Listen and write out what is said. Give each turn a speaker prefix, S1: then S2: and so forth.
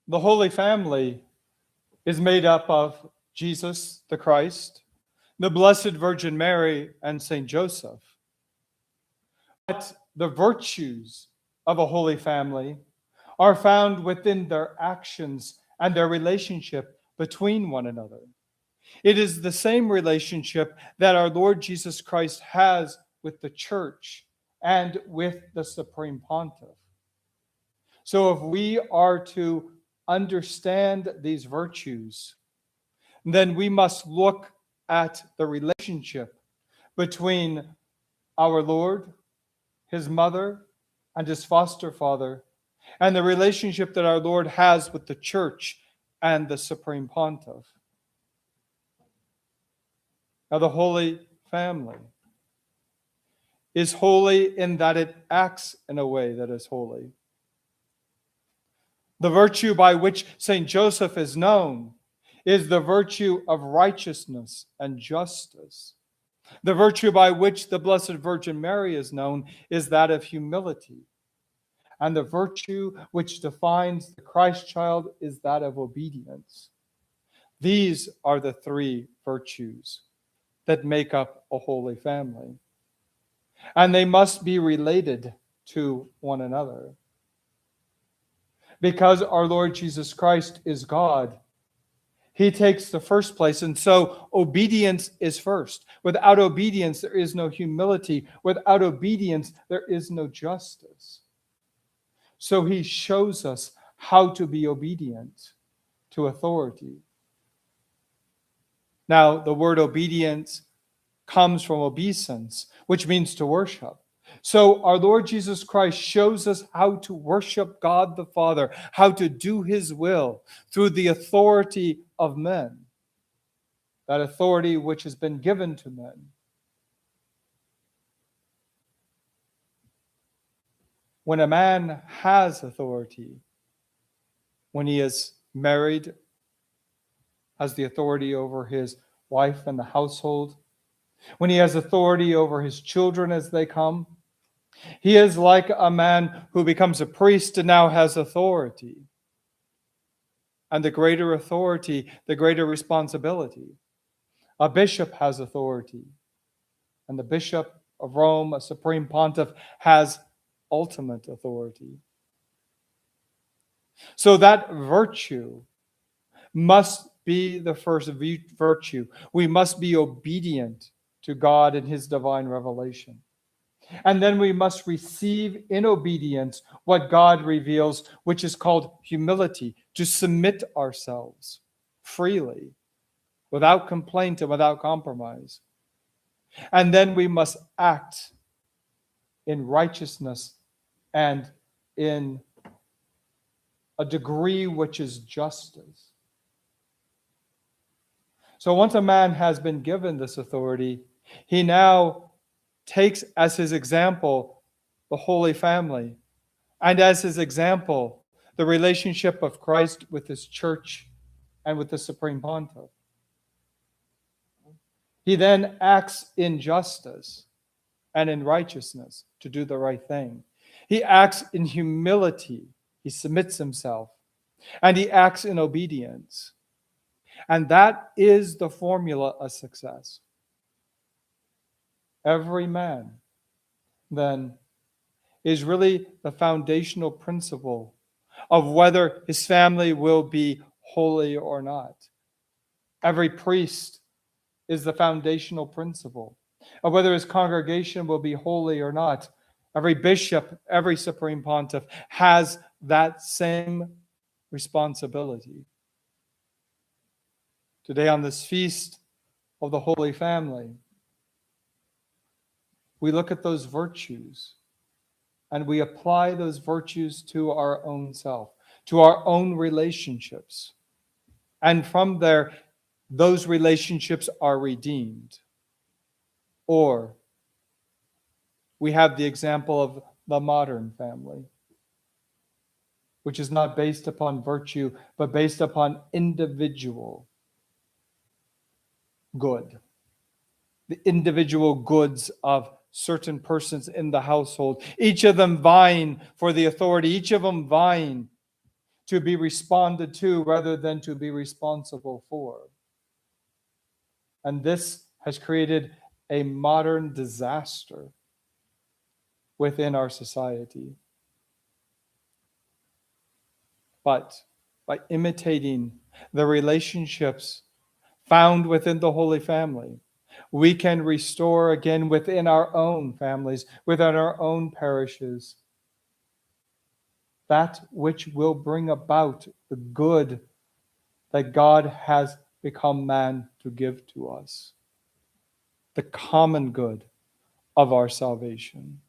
S1: The Holy Family is made up of Jesus the Christ, the Blessed Virgin Mary, and Saint Joseph. But the virtues of a Holy Family are found within their actions and their relationship between one another. It is the same relationship that our Lord Jesus Christ has with the Church and with the Supreme Pontiff. So if we are to understand these virtues, then we must look at the relationship between our Lord, his mother, and his foster father, and the relationship that our Lord has with the Church and the Supreme Pontiff. Now, the Holy Family is holy in that it acts in a way that is holy. The virtue by which Saint Joseph is known is the virtue of righteousness and justice. The virtue by which the Blessed Virgin Mary is known is that of humility. And the virtue which defines the Christ child is that of obedience. These are the three virtues that make up a holy family. And they must be related to one another. Because our Lord Jesus Christ is God, he takes the first place, and so obedience is first. Without obedience, there is no humility. Without obedience, there is no justice. So he shows us how to be obedient to authority. Now, the word obedience comes from obeisance, which means to worship. So our Lord Jesus Christ shows us how to worship God the Father, how to do his will through the authority of men, that authority which has been given to men. When a man has authority, when he is married, has the authority over his wife and the household, when he has authority over his children as they come, he is like a man who becomes a priest and now has authority. And the greater authority, the greater responsibility. A bishop has authority, and the bishop of Rome, a supreme pontiff, has ultimate authority. So that virtue must be the first virtue. We must be obedient to God in his divine revelation. And then we must receive in obedience what God reveals, which is called humility, to submit ourselves freely, without complaint and without compromise. And then we must act in righteousness and in a degree which is justice. So once a man has been given this authority, he now takes as his example the Holy Family, and as his example the relationship of Christ with his church and with the Supreme Pontiff. He then acts in justice and in righteousness to do the right thing. He acts in humility. He submits himself. And he acts in obedience. And that is the formula of success. Every man, then, is really the foundational principle of whether his family will be holy or not. Every priest is the foundational principle of whether his congregation will be holy or not. Every bishop, every supreme pontiff has that same responsibility. Today, on this feast of the Holy Family, we look at those virtues and we apply those virtues to our own self, to our own relationships. And from there, those relationships are redeemed. Or we have the example of the modern family, which is not based upon virtue, but based upon individual good. The individual goods of certain persons in the household, each of them vying for the authority, each of them vying to be responded to rather than to be responsible for. And this has created a modern disaster within our society. But by imitating the relationships found within the Holy Family, we can restore again within our own families, within our own parishes, that which will bring about the good that God has become man to give to us, the common good of our salvation.